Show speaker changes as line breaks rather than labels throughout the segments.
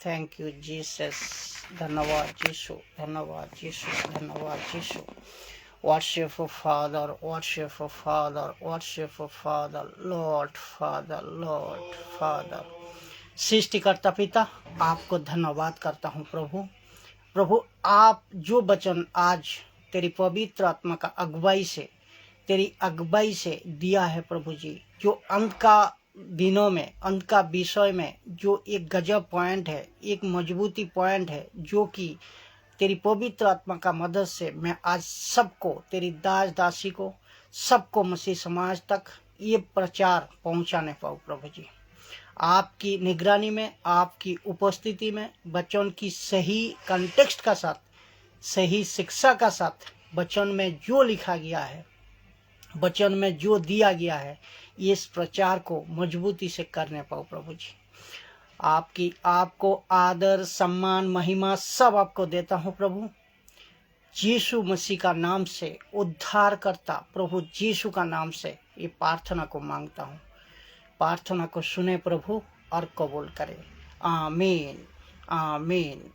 Thank you Jesus. धन्यवाद यीशु, धन्यवाद यीशु, धन्यवाद यीशु। Worship Father, worship Father, worship Father, Lord Father, Lord Father। सृष्टिकर्ता पिता, आपको धन्यवाद करता हूँ प्रभु। प्रभु, आप जो वचन आज तेरी पवित्र आत्मा का अगुवाई से, तेरी अगुवाई से दिया है प्रभु जी, जो अंत का दिनों में, अंत का विषय में जो एक गजब पॉइंट है, एक मजबूती पॉइंट है, जो कि तेरी पवित्र आत्मा का मदद से मैं आज सबको, तेरी दास दासी को, सबको मसीह समाज तक ये प्रचार पहुंचाने पाऊँ प्रभु जी। आपकी निगरानी में, आपकी उपस्थिति में, वचन की सही कंटेक्स्ट का साथ, सही शिक्षा का साथ, वचन में जो लिखा गया है, वचन में जो दिया गया है, इस प्रचार को मजबूती से करने पाऊँ प्रभु जी। आपको आदर, सम्मान, महिमा सब आपको देता हूँ प्रभु। यीशु मसीह का नाम से, उद्धार करता प्रभु यीशु का नाम से ये प्रार्थना को मांगता हूँ। प्रार्थना को सुने प्रभु और कबूल करे। आमीन, आमीन।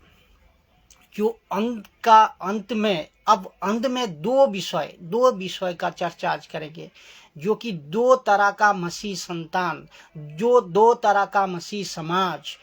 जो अंत में, अब अंत में दो विषय का चर्चा आज करेंगे, जो कि दो तरह का मसीह संतान, जो दो तरह का मसीह समाज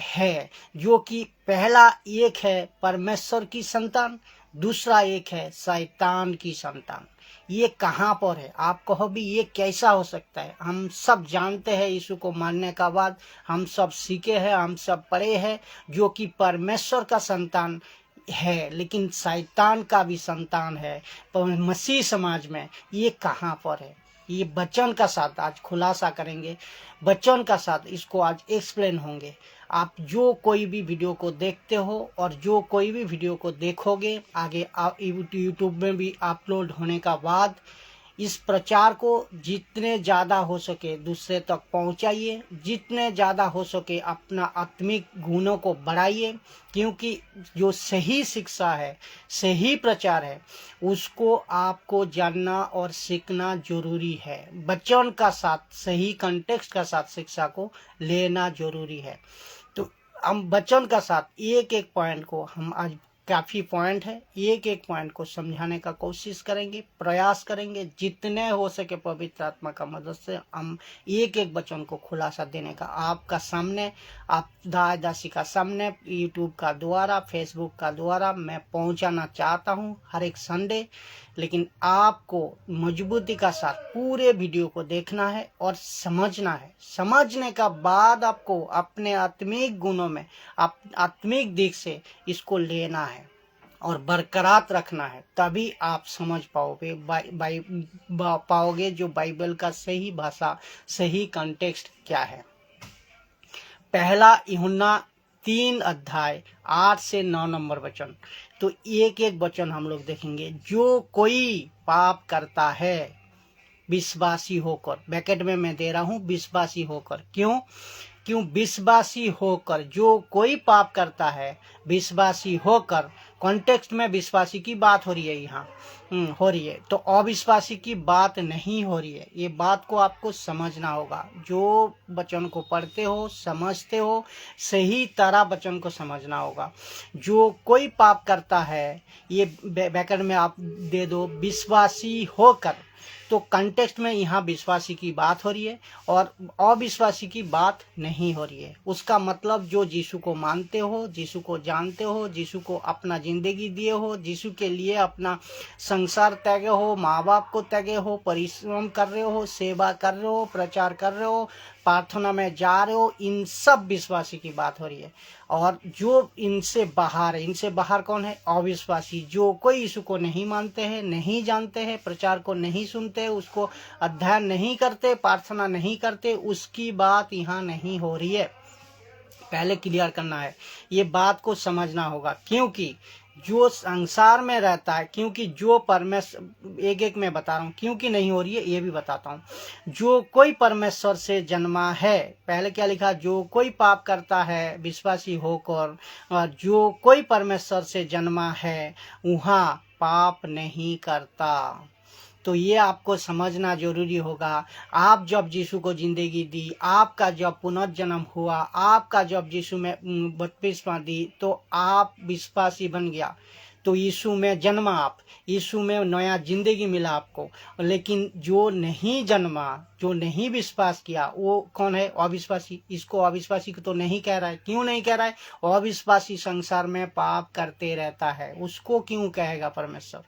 है, जो कि पहला एक है परमेश्वर की संतान, दूसरा एक है शैतान की संतान। ये कहाँ पर है? आप कहो भी ये कैसा हो सकता है? हम सब जानते हैं, यीशु को मानने का बाद हम सब सीखे हैं, हम सब पढ़े हैं, जो कि परमेश्वर का संतान है लेकिन शैतान का भी संतान है मसीह समाज में। ये कहाँ पर है? ये वचन का साथ आज खुलासा करेंगे, वचन का साथ इसको आज एक्सप्लेन होंगे। आप जो कोई भी वीडियो को देखते हो और जो कोई भी वीडियो को देखोगे आगे यूट्यूब में भी अपलोड होने का बाद, इस प्रचार को जितने ज़्यादा हो सके दूसरे तक पहुंचाइए, जितने ज़्यादा हो सके अपना आत्मिक गुणों को बढ़ाइए, क्योंकि जो सही शिक्षा है, सही प्रचार है, उसको आपको जानना और सीखना जरूरी है। वचन का साथ, सही कंटेक्स्ट का साथ शिक्षा को लेना जरूरी है। तो हम वचन का साथ एक एक पॉइंट को, हम आज काफ़ी पॉइंट है, एक एक पॉइंट को समझाने का कोशिश करेंगे, प्रयास करेंगे, जितने हो सके पवित्र आत्मा का मदद से हम एक एक वचन को खुलासा देने का आपका सामने, आप दासी का सामने, यूट्यूब का द्वारा, फेसबुक का द्वारा मैं पहुंचाना चाहता हूं हर एक संडे। लेकिन आपको मजबूती का साथ पूरे वीडियो को देखना है और समझना है। समझने का बाद आपको अपने आत्मिक गुणों में, आत्मिक दिख से इसको लेना है और बरकरार रखना है, तभी आप समझ पाओगे पाओगे जो बाइबल का सही भाषा, सही कंटेक्स्ट क्या है। पहला यूहन्ना 3 अध्याय 8 से 9 नंबर वचन। तो एक एक वचन हम लोग देखेंगे। जो कोई पाप करता है विश्वासी होकर, ब्रैकेट में मैं दे रहा हूं विश्वासी होकर। क्यों विश्वासी होकर? जो कोई पाप करता है विश्वासी होकर, कॉन्टेक्स्ट में विश्वासी की बात हो रही है यहाँ, हो रही है, तो अविश्वासी की बात नहीं हो रही है। ये बात को आपको समझना होगा। जो वचन को पढ़ते हो, समझते हो, सही तरह वचन को समझना होगा। जो कोई पाप करता है, ये ब्रैकेट में आप दे दो विश्वासी होकर, तो कंटेक्स्ट में यहाँ विश्वासी की बात हो रही है और अविश्वासी की बात नहीं हो रही है। उसका मतलब जो यीशु को मानते हो, यीशु को जानते हो, यीशु को अपना जिंदगी दिए हो, यीशु के लिए अपना संसार त्यागे हो, माँ बाप को त्यागे हो, परिश्रम कर रहे हो, सेवा कर रहे हो, प्रचार कर रहे हो, प्रार्थना में जा रहे हो, इन सब विश्वासी की बात हो रही है। और जो इनसे बाहर है, इनसे बाहर कौन है? अविश्वासी। जो कोई यीशु को नहीं मानते हैं, नहीं जानते हैं, प्रचार को नहीं सुनते, उसको अध्ययन नहीं करते, प्रार्थना नहीं करते, उसकी बात यहाँ नहीं हो रही है। पहले क्लियर करना है, ये बात को समझना होगा। क्योंकि जो संसार में रहता है, क्योंकि जो परमेश्वर, एक एक मैं बता रहा हूँ, क्योंकि नहीं हो रही है ये भी बताता हूँ। जो कोई परमेश्वर से जन्मा है, पहले क्या लिखा? जो कोई पाप करता है विश्वासी होकर, और जो कोई परमेश्वर से जन्मा है वहाँ पाप नहीं करता। तो ये आपको समझना जरूरी होगा। आप जब यीशु को जिंदगी दी, आपका जब पुनर्जन्म हुआ, आपका जब यीशु में बपतिस्मा दी, तो आप विश्वासी बन गया, तो यीशु में जन्मा आप, यीशु में नया जिंदगी मिला आपको। लेकिन जो नहीं जन्मा, जो नहीं विश्वास किया, वो कौन है? अविश्वासी। इसको अविश्वासी को तो नहीं कह रहा है। क्यों नहीं कह रहा है? अविश्वासी संसार में पाप करते रहता है, उसको क्यों कहेगा परमेश्वर?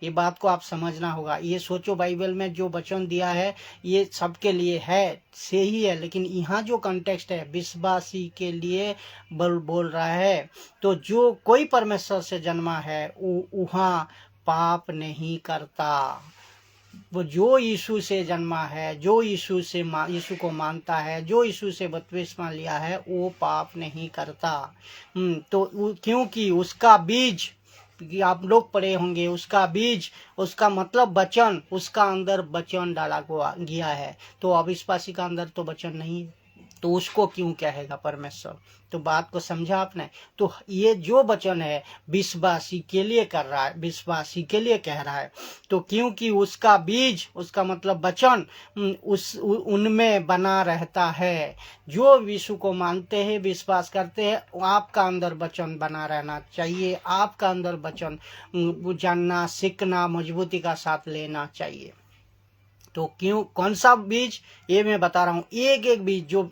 ये बात को आप समझना होगा। ये सोचो, बाइबल में जो वचन दिया है ये सबके लिए है, सही है, लेकिन यहाँ जो कॉन्टेक्स्ट है विश्वासी के लिए बोल रहा है। तो जो कोई परमेश्वर से जन्मा है वहाँ पाप नहीं करता। वो जो यीशु से जन्मा है, जो यीशु को मानता है, जो यीशु से बपतिस्मा लिया है, वो पाप नहीं करता। तो क्योंकि उसका बीज, आप लोग पढ़े होंगे, उसका बीज, उसका मतलब वचन, उसका अंदर वचन डाला गया है। तो अविश्वासी का अंदर तो वचन नहीं, तो उसको क्यों कहेगा परमेश्वर? तो बात को समझा आपने? तो ये जो वचन है विश्वासी के लिए कर रहा है, विश्वासी के लिए कह रहा है। तो क्योंकि उसका बीज, उसका मतलब वचन उनमें बना रहता है। जो यीशु को मानते हैं, विश्वास करते हैं, आपका अंदर वचन बना रहना चाहिए। आपका अंदर वचन जानना, सीखना, मजबूती का साथ लेना चाहिए। तो क्यों, कौन सा बीज, ये मैं बता रहा हूँ। एक एक बीज जो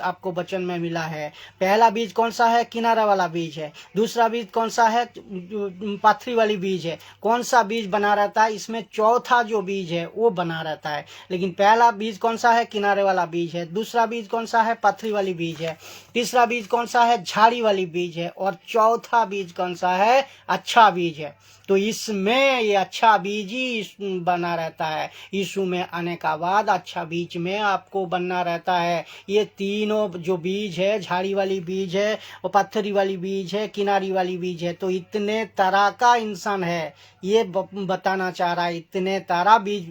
आपको वचन में मिला है, पहला बीज कौन सा है? किनारा वाला बीज है। दूसरा बीज कौन सा है? पाथरी वाली बीज है। कौन सा बीज बना रहता है? इसमें चौथा जो बीज है वो बना रहता है। लेकिन पहला बीज कौन सा है? किनारे वाला बीज है। दूसरा बीज कौन सा है? पाथरी वाली बीज है। तीसरा बीज कौन सा है? झाड़ी वाली बीज है। और चौथा बीज कौन सा है? अच्छा बीज है। तो इसमें ये अच्छा बीज ही बना रहता है। यीशु में आने का बाद अच्छा बीज में आपको बनना रहता है। ये तीनों जो बीज है, झाड़ी वाली बीज है, और पत्थरी वाली बीज है, किनारी वाली बीज है, तो इतने तरह का इंसान है, ये बताना चाह रहा है। इतने तरह बीज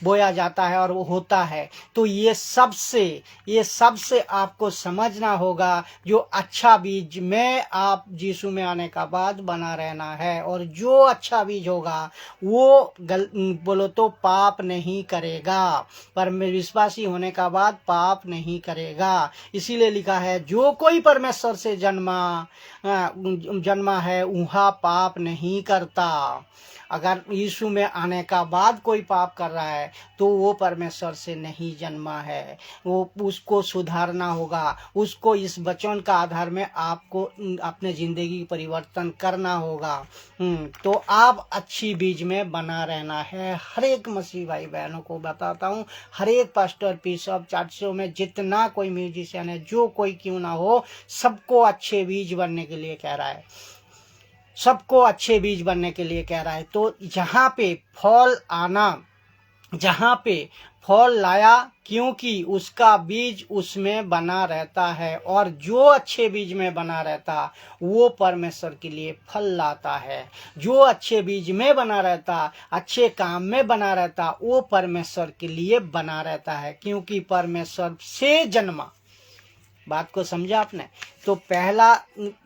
बोया जाता है और वो होता है। तो ये सबसे आपको समझना होगा, जो अच्छा बीज में आप यीशु में आने का बाद बना रहना है। और जो अच्छा बीज होगा वो बोलो तो पाप नहीं करेगा, पर विश्वासी होने का बाद पाप नहीं करेगा। इसीलिए लिखा है, जो कोई परमेश्वर से जन्मा है वह पाप नहीं करता। अगर यीशु में आने का बाद कोई पाप कर रहा है तो वो परमेश्वर से नहीं जन्मा है। वो उसको सुधारना होगा, उसको इस वचन का आधार में आपको अपने जिंदगी परिवर्तन करना होगा। तो आप अच्छी बीज में बना रहना है। हर एक मसीह भाई बहनों को बताता हूँ, हर एक पास्टर, बिशप, चर्चों में जितना कोई म्यूजिशियन है, जो कोई क्यों ना हो, सबको अच्छे बीज बनने के लिए कह रहा है, सबको अच्छे बीज बनने के लिए कह रहा है। तो जहाँ पे फल आना, जहाँ पे फल लाया, क्योंकि उसका बीज उसमें बना रहता है। और जो अच्छे बीज में बना रहता वो परमेश्वर के लिए फल लाता है। जो अच्छे बीज में बना रहता, अच्छे काम में बना रहता, वो परमेश्वर के लिए बना रहता है, क्योंकि परमेश्वर से जन्मा। बात को समझा आपने? तो पहला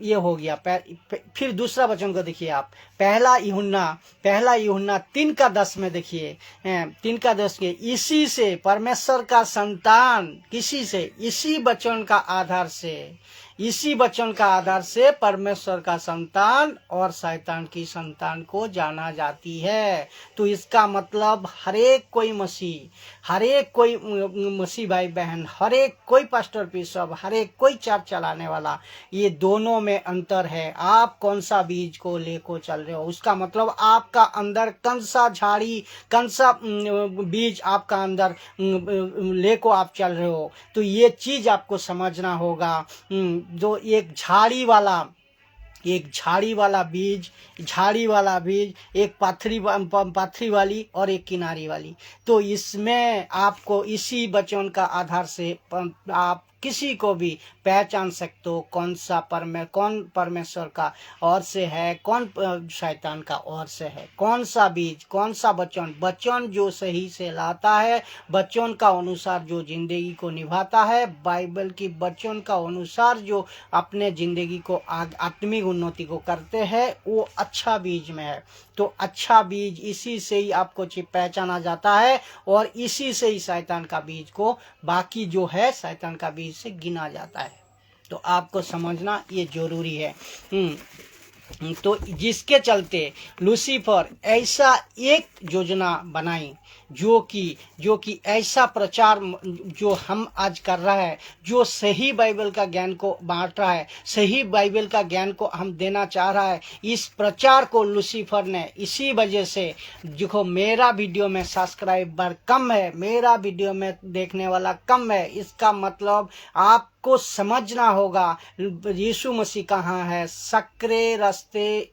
ये हो गया। फिर दूसरा वचन को देखिए आप, पहला यूहन्ना 3:10 में देखिए, 3:10 के, इसी से परमेश्वर का संतान, किसी से, इसी वचन का आधार से परमेश्वर का संतान और शैतान की संतान को जाना जाती है। तो इसका मतलब हरेक कोई मसीह भाई बहन, हरेक कोई पास्टर बिशप, हरेक कोई चर्च चलाने वाला, ये दोनों में अंतर है। आप कौन सा बीज को लेको चल रहे हो, उसका मतलब आपका अंदर कौन सा झाड़ी, कौन सा बीज आपका अंदर लेको आप चल रहे हो। तो ये चीज आपको समझना होगा। जो एक झाड़ी वाला बीज, एक पाथरी वाली और एक किनारी वाली। तो इसमें आपको इसी वचन का आधार से आप किसी को भी पहचान सकते हो कौन परमेश्वर का ओर से है, कौन शैतान का ओर से है। कौन सा बीज, कौन सा वचन जो सही से लाता है, वचन का अनुसार जो जिंदगी को निभाता है, बाइबल की वचन का अनुसार जो अपने जिंदगी को आत्मिक उन्नति को करते हैं, वो अच्छा बीज में है। तो अच्छा बीज इसी से ही आपको पहचाना जाता है और इसी से ही शैतान का बीज को, बाकी जो है शैतान का बीज से गिना जाता है। तो आपको समझना ये जरूरी है। तो जिसके चलते लूसीफर ऐसा एक योजना बनाई जो कि ऐसा प्रचार जो हम आज कर रहा है, जो सही बाइबल का ज्ञान को बांट रहा है, सही बाइबल का ज्ञान को हम देना चाह रहा है, इस प्रचार को लूसीफर ने, इसी वजह से देखो मेरा वीडियो में सब्सक्राइबर कम है, मेरा वीडियो में देखने वाला कम है, इसका मतलब आपको समझना होगा यीशु मसीह कहाँ है। सकरे रास्ते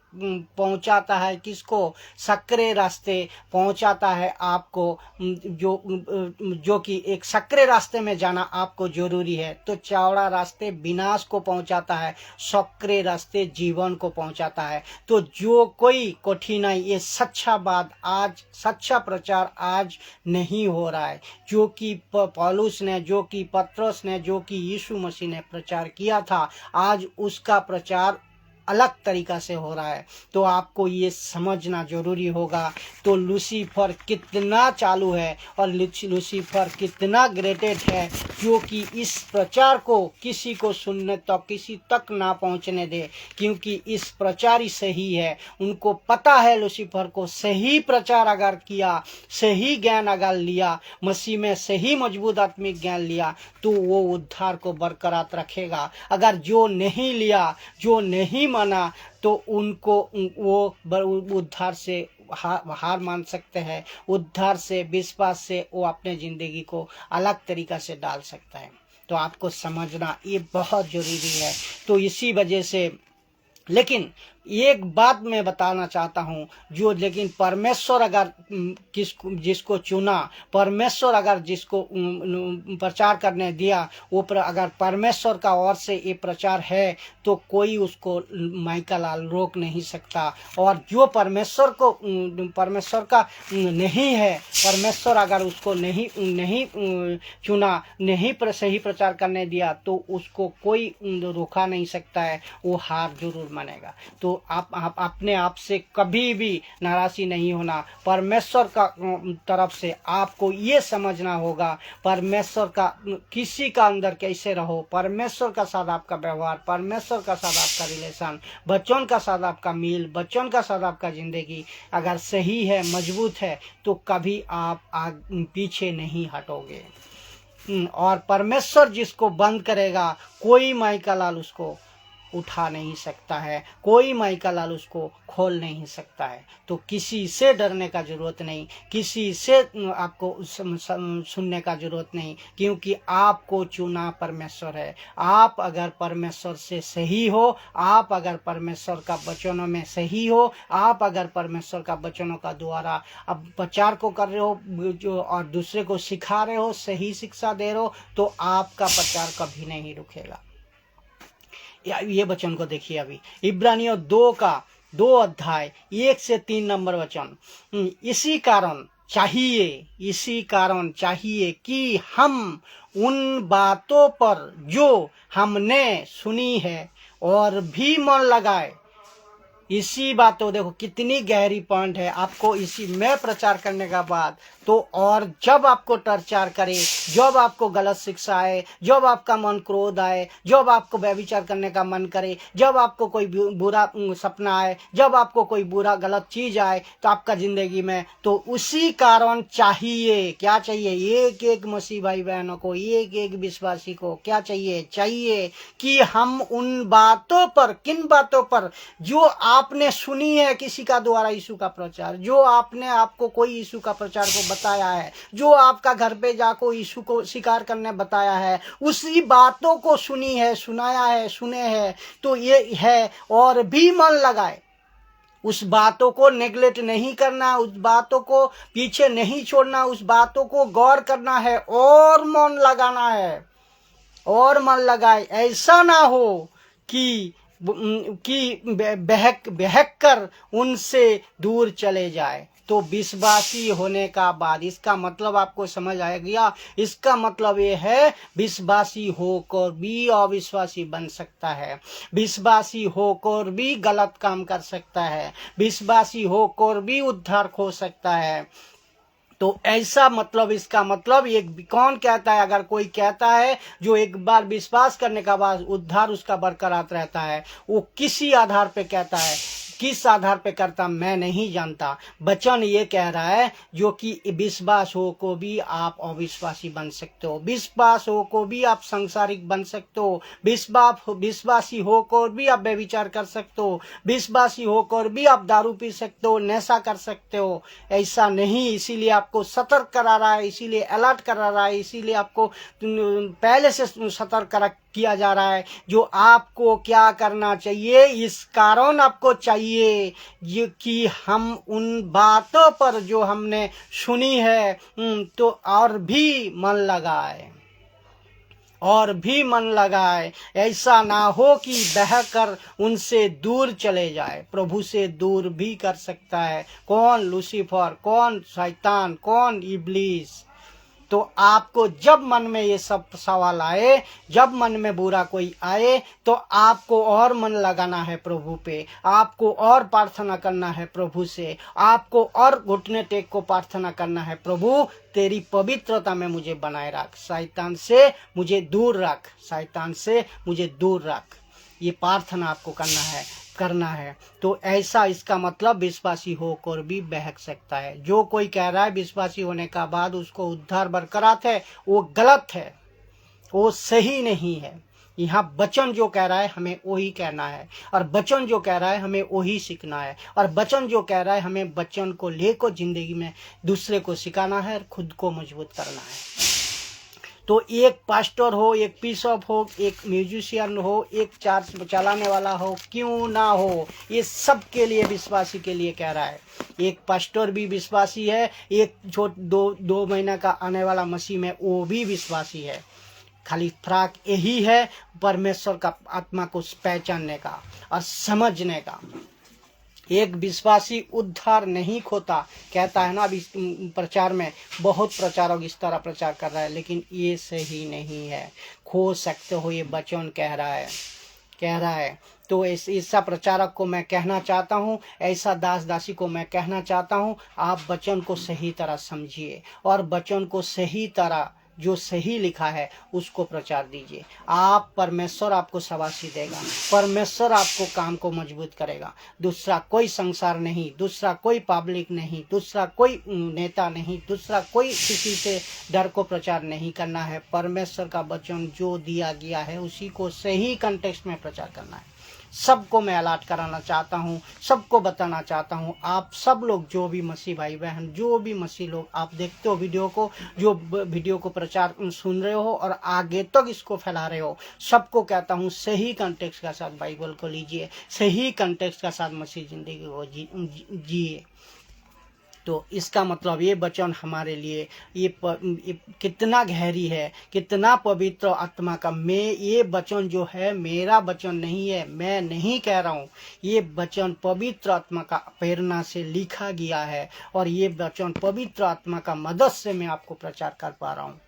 पहुंचाता है किसको? सकरे रास्ते पहुंचाता है आपको, जो कि एक सकरे रास्ते में जाना आपको जरूरी है। तो चौड़ा रास्ते विनाश को पहुंचाता है, सकरे रास्ते जीवन को पहुंचाता है। तो जो कोई कठिनाई, ये सच्चा बात आज, सच्चा प्रचार आज नहीं हो रहा है, जो कि पौलुस ने, जो कि पतरस ने, जो कि यीशु मसीह ने प्रचार किया था, आज उसका प्रचार अलग तरीका से हो रहा है। तो आपको ये समझना जरूरी होगा। तो लूसीफर कितना चालू है और लूसीफर कितना ग्रेटेड है, जो कि इस प्रचार को किसी को सुनने तक, किसी तक ना पहुंचने दे, क्योंकि इस प्रचार ही सही है। उनको पता है लूसीफर को सही प्रचार अगर किया, सही ज्ञान अगर लिया, मसीह में सही मजबूत आत्मिक ज्ञान लिया, तो वो उद्धार को बरकरार रखेगा। अगर जो नहीं लिया, जो नहीं माना, तो उनको वो उद्धार से हार मान सकते हैं। उद्धार से, विश्वास से वो अपने जिंदगी को अलग तरीका से डाल सकता है। तो आपको समझना ये बहुत जरूरी है। तो इसी वजह से, लेकिन एक बात मैं बताना चाहता हूँ, जो लेकिन परमेश्वर अगर जिसको चुना, परमेश्वर अगर जिसको प्रचार करने दिया, वो अगर परमेश्वर का ओर से ये प्रचार है, तो कोई उसको माइका लाल रोक नहीं सकता। और जो परमेश्वर का नहीं है, परमेश्वर अगर उसको नहीं चुना, नहीं सही प्रचार करने दिया, तो उसको कोई रोका नहीं सकता है। वो हार जरूर मानेगा। तो आप अपने आप से कभी भी नाराजी नहीं होना। परमेश्वर का तरफ से आपको ये समझना होगा, परमेश्वर का किसी का अंदर कैसे रहो, परमेश्वर का साथ आपका व्यवहार, परमेश्वर का साथ आपका रिलेशन, बच्चों का साथ आपका मील, बच्चों का साथ आपका जिंदगी अगर सही है, मजबूत है, तो कभी आप पीछे नहीं हटोगे। और परमेश्वर जिसको बंद करेगा, कोई माइका लाल उसको उठा नहीं सकता है, कोई माइका लाल उसको खोल नहीं सकता है। तो किसी से डरने का जरूरत नहीं, किसी से आपको सुनने का जरूरत नहीं, क्योंकि आपको चुना परमेश्वर है। आप अगर परमेश्वर से सही हो, आप अगर परमेश्वर का वचनों में सही हो, आप अगर परमेश्वर का वचनों का द्वारा अब प्रचार को कर रहे हो, जो और दूसरे को सिखा रहे हो, सही शिक्षा दे रहे हो, तो आपका प्रचार कभी नहीं रुकेगा। ये वचन को देखिए अभी, इब्रानियों 2 का 2 अध्याय 1 से 3 नंबर वचन। इसी कारण चाहिए कि हम उन बातों पर जो हमने सुनी है और भी मन लगाए। इसी बातों, देखो कितनी गहरी पॉइंट है। आपको इसी में प्रचार करने का बाद, तो और जब आपको प्रचार करे, जब आपको गलत शिक्षा आए, जब आपका मन क्रोध आए, जब आपको व्यभिचार करने का मन करे, जब आपको कोई बुरा सपना आए, जब आपको कोई बुरा गलत चीज आए तो आपका जिंदगी में, तो उसी कारण चाहिए, क्या चाहिए? एक एक मसीह भाई बहनों को, एक एक विश्वासी को क्या चाहिए कि हम उन बातों पर, किन बातों पर जो आपने सुनी है किसी का द्वारा यीशु का प्रचार, जो आपको कोई यीशु का प्रचार को बताया है, जो आपका घर पे जाको यीशु को स्वीकार करने बताया है, उसी बातों को सुनी है, सुनाया है, सुने हैं, तो ये है। और भी मन लगाए, उस बातों को नेग्लेक्ट नहीं करना, उस बातों को पीछे नहीं छोड़ना, उस बातों को गौर करना है और मन लगाना है, और मन लगाए, ऐसा ना हो कि बहक कर उनसे दूर चले जाए। तो विश्वासी होने का बाद इसका मतलब आपको समझ आ गया। इसका मतलब ये है विश्वासी होकर भी अविश्वासी बन सकता है, विश्वासी होकर भी गलत काम कर सकता है, विश्वासी होकर भी उद्धार खो सकता है। तो ऐसा मतलब इसका मतलब एक कौन कहता है, अगर कोई कहता है जो एक बार विश्वास करने का बाद उद्धार उसका बरकरार रहता है, वो किसी आधार पे कहता है, किस आधार पे करता मैं नहीं जानता। वचन ये कह रहा है जो कि विश्वास हो को भी आप अविश्वासी बन सकते हो, विश्वास हो को भी आप सांसारिक बन सकते हो, विश्वासी होकर भी आप व्यभिचार कर सकते हो, विश्वासी होकर भी आप दारू पी सकते हो, नशा कर सकते हो। ऐसा नहीं, इसीलिए आपको सतर्क करा रहा है, इसीलिए अलर्ट करा रहा है, इसीलिए आपको पहले से सतर्क किया जा रहा है जो आपको क्या करना चाहिए। इस कारण आपको चाहिए कि हम उन बातों पर जो हमने सुनी है तो और भी मन लगाए, और भी मन लगाए। ऐसा ना हो कि बहकर उनसे दूर चले जाए। प्रभु से दूर भी कर सकता है कौन? लूसीफर, कौन? शैतान, कौन? इब्लीस। तो आपको जब मन में ये सब सवाल आए, जब मन में बुरा कोई आए, तो आपको और मन लगाना है प्रभु पे, आपको और प्रार्थना करना है प्रभु से, आपको और घुटने टेक को प्रार्थना करना है, प्रभु तेरी पवित्रता में मुझे बनाए रख, शैतान से मुझे दूर रख, शैतान से मुझे दूर रख। ये प्रार्थना आपको करना है। तो ऐसा इसका मतलब विश्वासी होकर भी बहक सकता है। जो कोई कह रहा है विश्वासी होने का बाद उसको उद्धार बरकरार है, वो गलत है, वो सही नहीं है। यहाँ वचन जो कह रहा है हमें वही कहना है, और वचन जो कह रहा है हमें वही सीखना है, और वचन जो कह रहा है हमें वचन को लेकर जिंदगी में दूसरे को सिखाना है और खुद को मजबूत करना है। तो एक पास्टर हो, एक बिशप हो, एक म्यूजिशियन हो, एक चर्च चलाने वाला हो, क्यों ना हो, ये सब के लिए विश्वासी के लिए कह रहा है। एक पास्टर भी विश्वासी है, एक दो महीना का आने वाला मसीह में वो भी विश्वासी है। खाली फर्क यही है परमेश्वर का आत्मा को पहचानने का और समझने का। एक विश्वासी उद्धार नहीं खोता, कहता है ना अभी प्रचार में बहुत प्रचारक इस तरह प्रचार कर रहा है, लेकिन ये सही नहीं है। खो सकते हो, ये वचन कह रहा है। तो ऐसा प्रचारक को मैं कहना चाहता हूँ, ऐसा दास दासी को मैं कहना चाहता हूँ, आप वचन को सही तरह समझिए और वचन को सही तरह जो सही लिखा है उसको प्रचार दीजिए। आप परमेश्वर आपको शाबाशी देगा, परमेश्वर आपको काम को मजबूत करेगा। दूसरा कोई संसार नहीं, दूसरा कोई पब्लिक नहीं, दूसरा कोई नेता नहीं, दूसरा कोई किसी से डर को प्रचार नहीं करना है। परमेश्वर का वचन जो दिया गया है उसी को सही कंटेक्स्ट में प्रचार करना है। सबको मैं अलर्ट कराना चाहता हूँ, सबको बताना चाहता हूँ। आप सब लोग जो भी मसीह भाई बहन, जो भी मसीह लोग आप देखते हो वीडियो को, जो वीडियो को प्रचार सुन रहे हो और आगे तक इसको फैला रहे हो, सबको कहता हूँ सही कंटेक्स्ट के साथ बाइबल को लीजिए, सही कंटेक्स्ट के साथ मसीह जिंदगी को जिए। तो इसका मतलब ये वचन हमारे लिए ये कितना गहरी है, कितना पवित्र आत्मा का। ये वचन जो है मेरा वचन नहीं है, मैं नहीं कह रहा हूँ, ये वचन पवित्र आत्मा का प्रेरणा से लिखा गया है और ये वचन पवित्र आत्मा का मदद से मैं आपको प्रचार कर पा रहा हूँ,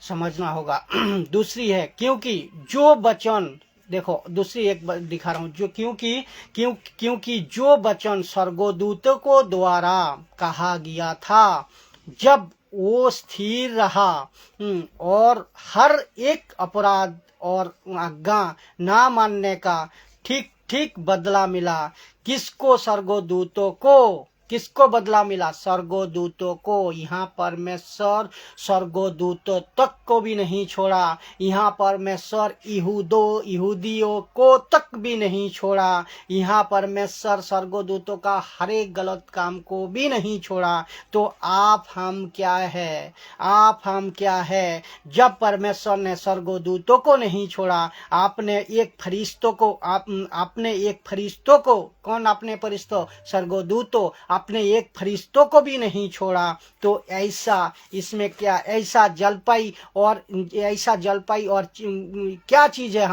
समझना होगा। दूसरी है क्योंकि जो वचन, देखो दूसरी एक दिखा रहा हूं, जो क्योंकि जो वचन स्वर्गदूतों को द्वारा कहा गया था जब वो स्थिर रहा और हर एक अपराध और आज्ञा ना मानने का ठीक ठीक बदला मिला। किसको? स्वर्गदूतों को। किसको बदला मिला? स्वर्गदूतों को। यहाँ परमेश्वर स्वर्गदूतों तक को भी नहीं छोड़ा, यहाँ परमेश्वर यहूदियों को तक भी नहीं छोड़ा, यहाँ परमेश्वर स्वर्गदूतों का हर एक गलत काम को भी नहीं छोड़ा। तो आप हम क्या है? आप हम क्या है? जब परमेश्वर ने स्वर्गदूतों को नहीं छोड़ा, आपने एक फरिश्तों को, आपने एक फरिश्तों को, कौन आपने फरिश्तों? स्वर्गदूतों, अपने एक फरिश्तों को भी नहीं छोड़ा। तो ऐसा इसमें क्या, ऐसा जलपाई और क्या चीज़ है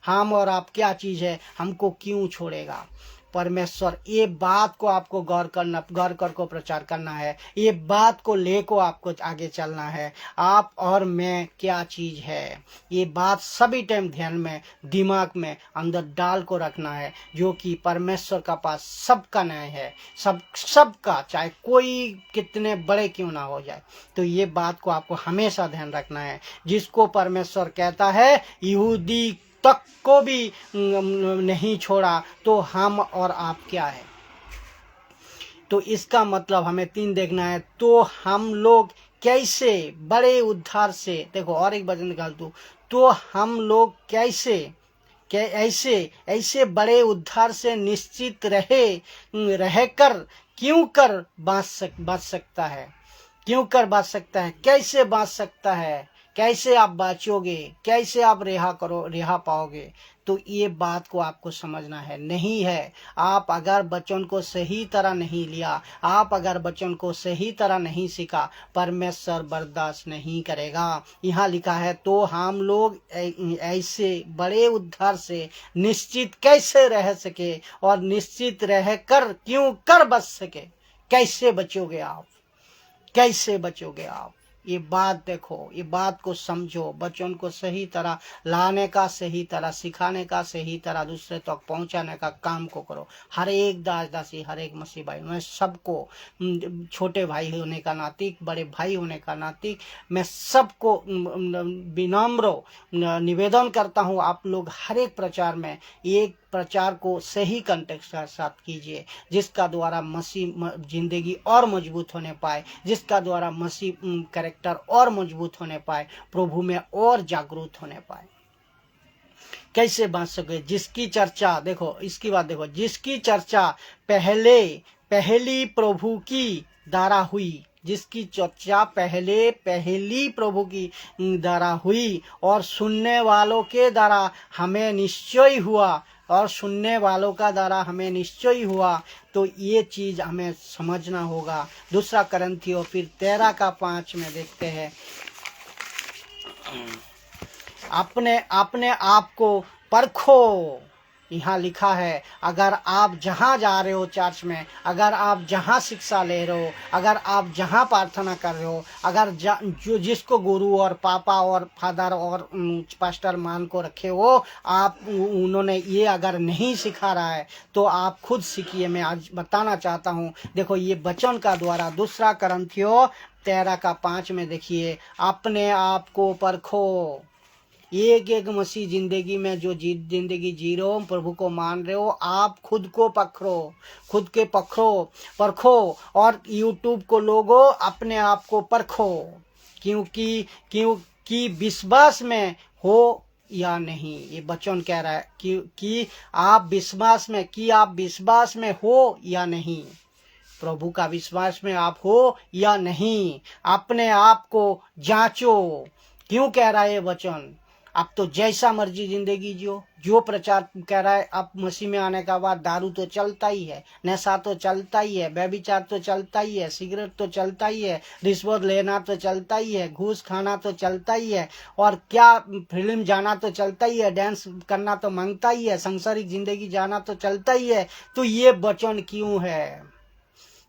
हम और आप क्या चीज़ है, हमको क्यों छोड़ेगा परमेश्वर। ये बात को आपको गौर कर को प्रचार करना है। ये बात को लेको आपको आगे चलना है। आप और मैं क्या चीज है, ये बात सभी टाइम ध्यान में, दिमाग में अंदर डाल को रखना है, जो कि परमेश्वर का पास सबका न्याय है, सबका, चाहे कोई कितने बड़े क्यों ना हो जाए। तो ये बात को आपको हमेशा ध्यान रखना है। जिसको परमेश्वर कहता है यहूदी तक को भी नहीं छोड़ा, तो हम और आप क्या है। तो इसका मतलब हमें 3 देखना है। तो हम लोग कैसे बड़े उद्धार से, देखो और एक वचन निकाल दूं, तो हम लोग कैसे ऐसे बड़े उद्धार से निश्चित रहकर क्यों कर बच सकता है, कैसे बच सकता है, कैसे आप बचोगे, कैसे आप रिहा पाओगे। तो ये बात को आपको समझना है। नहीं है, आप अगर वचन को सही तरह नहीं लिया, आप अगर वचन को सही तरह नहीं सीखा, परमेश्वर बर्दाश्त नहीं करेगा। यहाँ लिखा है तो हम लोग ऐसे बड़े उद्धार से निश्चित कैसे रह सके, और निश्चित रह कर क्यों कर बच सके। कैसे बचोगे आप, कैसे बचोगे आप। ये बात देखो, ये बात को समझो, बच्चों को सही तरह लाने का, सही तरह सिखाने का, सही तरह दूसरे तक पहुंचाने का काम को करो। हर एक दासी, हर एक मसीह भाई, मैं सबको, छोटे भाई होने का नाते, बड़े भाई होने का नाते, मैं सबको विनम्र निवेदन करता हूँ, आप लोग हर एक प्रचार में एक प्रचार को सही कंटेक्स्ट के साथ कीजिए, जिसका द्वारा मसीह जिंदगी और मजबूत होने पाए, जिसका द्वारा मसीह कैरेक्टर और मजबूत होने पाए, प्रभु में और जागरूक होने पाए। कैसे बांट सके, जिसकी चर्चा, देखो इसकी बात देखो, जिसकी चर्चा पहली प्रभु की द्वारा हुई, जिसकी चर्चा पहली प्रभु की द्वारा हुई, और सुनने वालों के द्वारा हमें निश्चय हुआ, और सुनने वालों का द्वारा हमें निश्चय हुआ। तो ये चीज हमें समझना होगा। दूसरा करंथियों फिर 13:5 में देखते हैं, अपने आप को परखो। यहाँ लिखा है, अगर आप जहाँ जा रहे हो चर्च में, अगर आप जहाँ शिक्षा ले रहे हो, अगर आप जहाँ प्रार्थना कर रहे हो, अगर जो जिसको गुरु और पापा और फादर और पास्टर मान को रखे हो, आप उन्होंने ये अगर नहीं सिखा रहा है, तो आप खुद सीखिए। मैं आज बताना चाहता हूँ, देखो ये वचन का द्वारा, दूसरा करंथियों 13:5 में देखिए, अपने आप को परखो। एक मसीह जिंदगी में जो जिंदगी जी रहे हो, प्रभु को मान रहे हो, आप खुद को परखो, और यूट्यूब को लोगों अपने आप को परखो, क्योंकि विश्वास में हो या नहीं। ये वचन कह रहा है कि आप विश्वास में हो या नहीं, प्रभु का विश्वास में आप हो या नहीं, अपने आप को जांचो। क्यों कह रहा है ये वचन, आप तो जैसा मर्जी जिंदगी जियो, जो प्रचार कह रहा है, अब मसीह में आने का बाद दारू तो चलता ही है, नशा तो चलता ही है, व्यभिचार तो चलता ही है, सिगरेट तो चलता ही है, रिश्वत लेना तो चलता ही है, घूस खाना तो चलता ही है, और क्या फिल्म जाना तो चलता ही है, डांस करना तो मांगता ही है, सांसारिक जिंदगी जाना तो चलता ही है। तो ये वचन क्यों है,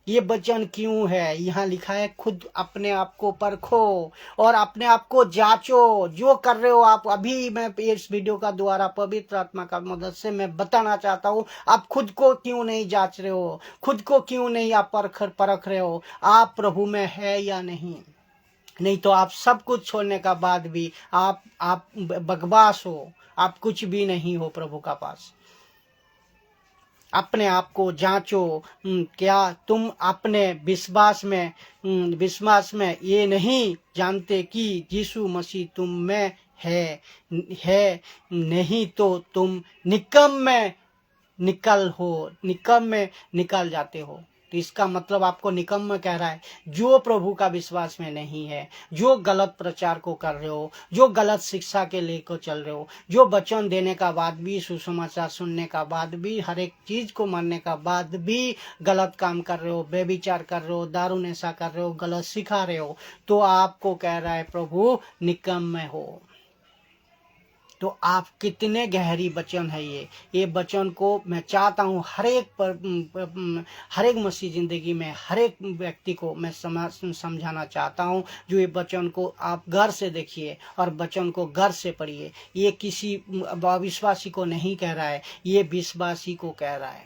ये वचन क्यों है। यहाँ लिखा है खुद अपने आप को परखो और अपने आप को जांचो। जो कर रहे हो आप अभी, मैं इस वीडियो का द्वारा पवित्र आत्मा का मदद से मैं बताना चाहता हूँ, आप खुद को क्यों नहीं जांच रहे हो, खुद को क्यों नहीं आप परख रहे हो, आप प्रभु में है या नहीं तो आप सब कुछ छोड़ने का बाद भी आप बकवास हो, आप कुछ भी नहीं हो प्रभु का पास। अपने आप को जांचो। क्या तुम अपने विश्वास में ये नहीं जानते कि यीशु मसीह तुम में है, नहीं तो तुम निकम में निकल जाते हो। तो इसका मतलब आपको निकम्मा कह रहा है, जो प्रभु का विश्वास में नहीं है, जो गलत प्रचार को कर रहे हो, जो गलत शिक्षा के लेकर चल रहे हो, जो वचन देने का बाद भी, सुसमाचार सुनने का बाद भी, हर एक चीज को मानने का बाद भी गलत काम कर रहे हो, बेविचार कर रहे हो, दारू नशा कर रहे हो, गलत सिखा रहे हो, तो आपको कह रहा है प्रभु निकम्मे हो। तो आप कितने गहरी वचन है ये वचन को मैं चाहता हूँ हर एक मसीह जिंदगी में हर एक व्यक्ति को मैं समझाना चाहता हूँ। जो ये वचन को आप घर से देखिए और वचन को घर से पढ़िए। ये किसी अविश्वासी को नहीं कह रहा है, ये विश्वासी को कह रहा है,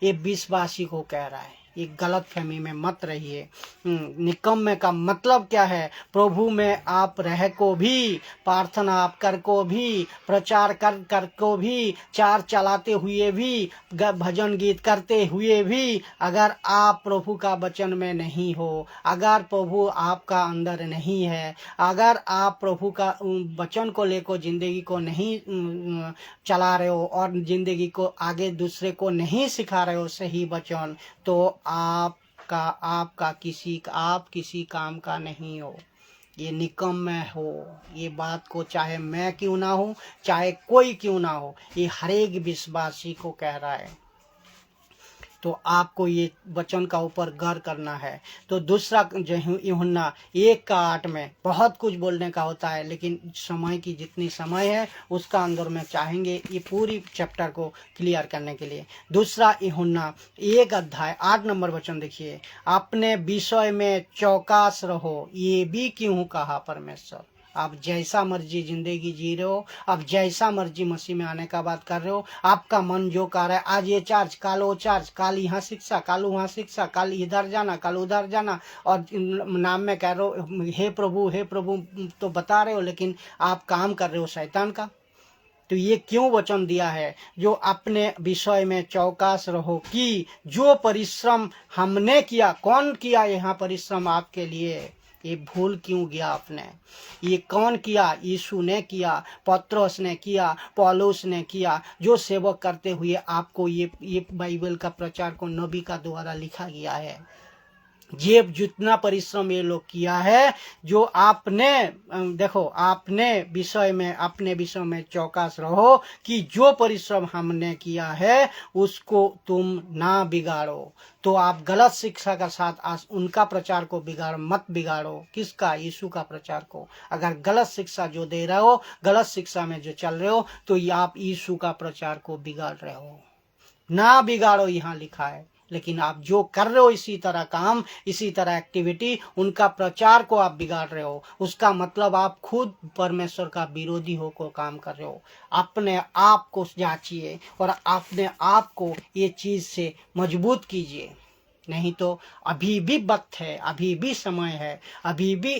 ये विश्वासी को कह रहा है। ये गलत फहमी में मत रहिए। निकम्मे का मतलब क्या है? प्रभु में आप रह को भी, प्रार्थना आप कर को भी, प्रचार कर को भी, चार चलाते हुए भी, भजन गीत करते हुए भी, अगर आप प्रभु का वचन में नहीं हो, अगर प्रभु आपका अंदर नहीं है, अगर आप प्रभु का वचन को लेकर जिंदगी को नहीं चला रहे हो और जिंदगी को आगे दूसरे को नहीं सिखा रहे हो सही वचन, तो आप किसी काम का नहीं हो। ये निकम्मे हो। ये बात को चाहे मैं क्यों ना हो, चाहे कोई क्यों ना हो, ये हर एक विश्वासी को कह रहा है। तो आपको ये वचन का ऊपर गौर करना है। तो दूसरा यूहन्ना 1:8 में बहुत कुछ बोलने का होता है, लेकिन समय की जितनी समय है उसका अंदर में चाहेंगे ये पूरी चैप्टर को क्लियर करने के लिए। दूसरा यूहन्ना 1:8 नंबर वचन देखिए, अपने विषय में चौकस रहो, ये भी क्यों कहा परमेश्वर। आप जैसा मर्जी जिंदगी जी रहे हो, आप जैसा मर्जी मसीह में आने का बात कर रहे हो, आपका मन जो कर रहा है, आज ये चार्ज, काल वो चार्ज, काल यहाँ शिक्षा, काल वहाँ शिक्षा, काल इधर जाना, काल उधर जाना, और नाम में कह रहे हो हे प्रभु तो बता रहे हो, लेकिन आप काम कर रहे हो शैतान का। तो ये क्यों वचन दिया है? जो अपने विषय में चौकस रहो कि जो परिश्रम हमने किया, कौन किया यहाँ परिश्रम आपके लिए? ये भूल क्यों गया आपने? ये कौन किया? यीशु ने किया, पत्रोस ने किया, पौलुस ने किया, जो सेवक करते हुए आपको ये बाइबल का प्रचार को नबी का द्वारा लिखा गया है। ये जितना परिश्रम ये लोग किया है, जो आपने देखो, आपने विषय में, अपने विषय में चौकस रहो कि जो परिश्रम हमने किया है उसको तुम ना बिगाड़ो। तो आप गलत शिक्षा के साथ उनका प्रचार को मत बिगाड़ो। किसका? यीशु का प्रचार को। अगर गलत शिक्षा जो दे रहे हो, गलत शिक्षा में जो चल रहे हो, तो ये आप यीशु का प्रचार को बिगाड़ रहे हो। ना बिगाड़ो यहाँ लिखा है, लेकिन आप जो कर रहे हो इसी तरह काम, इसी तरह एक्टिविटी, उनका प्रचार को आप बिगाड़ रहे हो। उसका मतलब आप खुद परमेश्वर का विरोधी होकर काम कर रहे हो। अपने आप को जांचिए और अपने आप को ये चीज से मजबूत कीजिए। नहीं तो अभी भी वक्त है, अभी भी समय है, अभी भी